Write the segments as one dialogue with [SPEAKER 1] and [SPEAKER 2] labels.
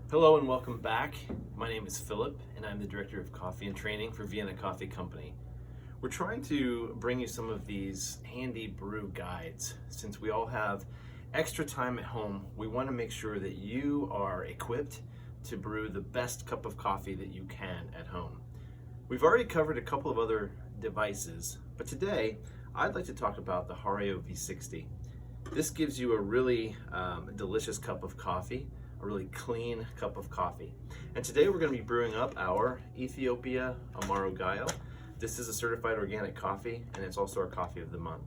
[SPEAKER 1] Hello and welcome back. My name is Philip and I'm the Director of Coffee and Training for Vienna Coffee Company. We're trying to bring you some of these handy brew guides. Since we all have extra time at home, we want to make sure that you are equipped to brew the best cup of coffee that you can at home. We've already covered a couple of other devices, but today I'd like to talk about the Hario V60. This gives you a really delicious cup of coffee, a really clean cup of coffee. And today we're going to be brewing up our Ethiopia Amaro Gayo. This is a certified organic coffee and it's also our coffee of the month.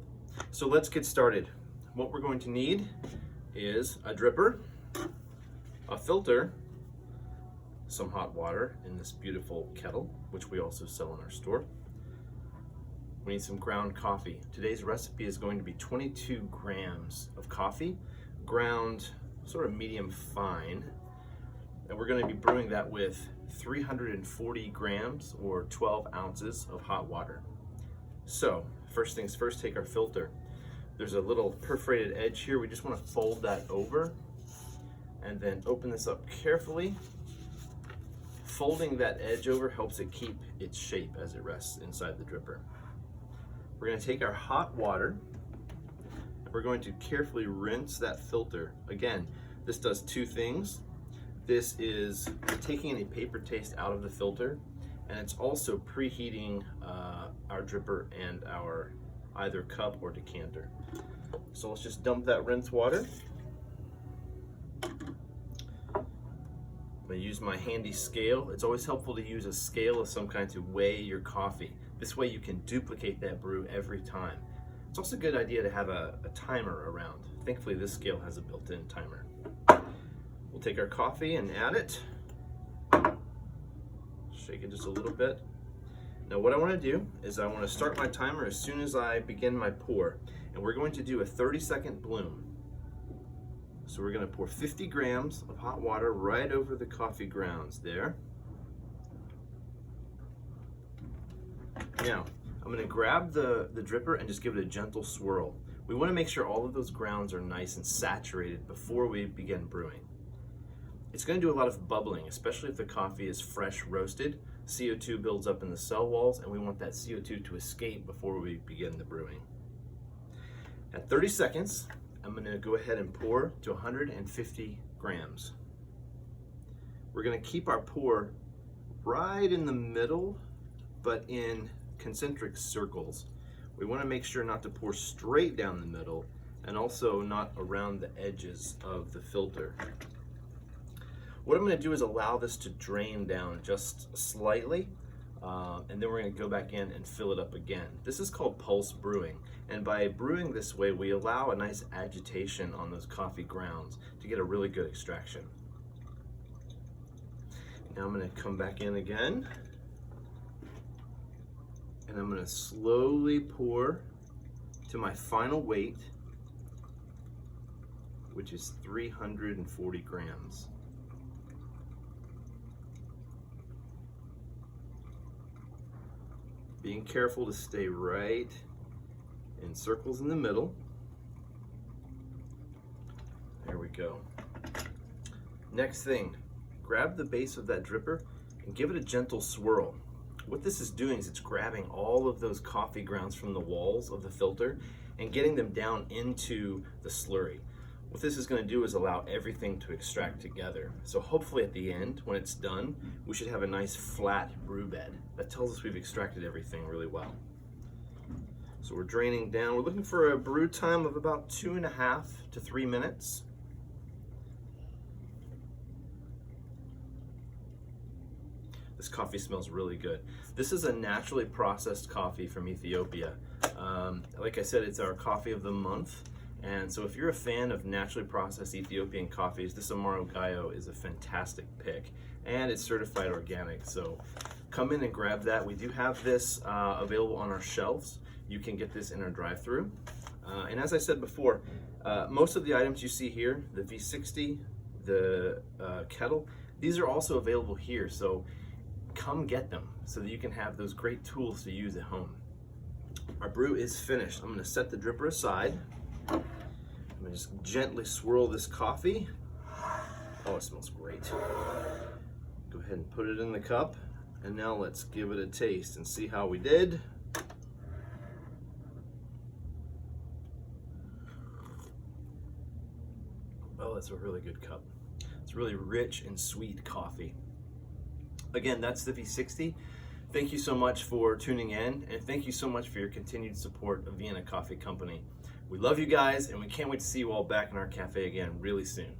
[SPEAKER 1] So let's get started. What we're going to need is a dripper, a filter, some hot water in this beautiful kettle, which we also sell in our store. We need some ground coffee. Today's recipe is going to be 22 grams of coffee, ground sort of medium fine, and we're going to be brewing that with 340 grams or 12 ounces of hot water. So first things first, take our filter. There's a little perforated edge here. We just want to fold that over and then open this up carefully. Folding that edge over helps it keep its shape as it rests inside the dripper. We're going to take our hot water. We're going to carefully rinse that filter. Again, this does two things. This is taking any paper taste out of the filter, and it's also preheating our dripper and our either cup or decanter. So let's just dump that rinse water. I'm going to use my handy scale. It's always helpful to use a scale of some kind to weigh your coffee. This way you can duplicate that brew every time. It's also a good idea to have a timer around. Thankfully, this scale has a built-in timer. We'll take our coffee and add it. Shake it just a little bit. Now what I want to do is I want to start my timer as soon as I begin my pour. And we're going to do a 30-second bloom. So we're going to pour 50 grams of hot water right over the coffee grounds there. Now, I'm going to grab the dripper and just give it a gentle swirl. We want to make sure all of those grounds are nice and saturated before we begin brewing. It's going to do a lot of bubbling, especially if the coffee is fresh roasted. CO2 builds up in the cell walls and we want that CO2 to escape before we begin the brewing. At 30 seconds, I'm going to go ahead and pour to 150 grams. We're going to keep our pour right in the middle, but in concentric circles. We want to make sure not to pour straight down the middle and also not around the edges of the filter. What I'm going to do is allow this to drain down just slightly, and then we're going to go back in and fill it up again. This is called pulse brewing, and by brewing this way we allow a nice agitation on those coffee grounds to get a really good extraction. Now I'm going to come back in again. And I'm going to slowly pour to my final weight, which is 340 grams. Being careful to stay right in circles in the middle. There we go. Next thing, grab the base of that dripper and give it a gentle swirl. What this is doing is it's grabbing all of those coffee grounds from the walls of the filter and getting them down into the slurry. What this is going to do is allow everything to extract together. So hopefully at the end, when it's done, we should have a nice flat brew bed. That tells us we've extracted everything really well. So we're draining down. We're looking for a brew time of about 2.5 to 3 minutes. This coffee smells really good. This is a naturally processed coffee from Ethiopia. Like I said, it's our coffee of the month. And so if you're a fan of naturally processed Ethiopian coffees, this Amaro Gayo is a fantastic pick. And it's certified organic, so come in and grab that. We do have this available on our shelves. You can get this in our drive-thru. And as I said before, most of the items you see here, the V60, the kettle, these are also available here. So come get them so that you can have those great tools to use at home. Our brew is finished. I'm going to set the dripper aside. I'm going to just gently swirl this coffee. Oh, it smells great. Go ahead and put it in the cup, and now let's give it a taste and see how we did. Oh, that's a really good cup. It's really rich and sweet coffee. Again, that's the V60. Thank you so much for tuning in, and thank you so much for your continued support of Vienna Coffee Company. We love you guys, and we can't wait to see you all back in our cafe again really soon.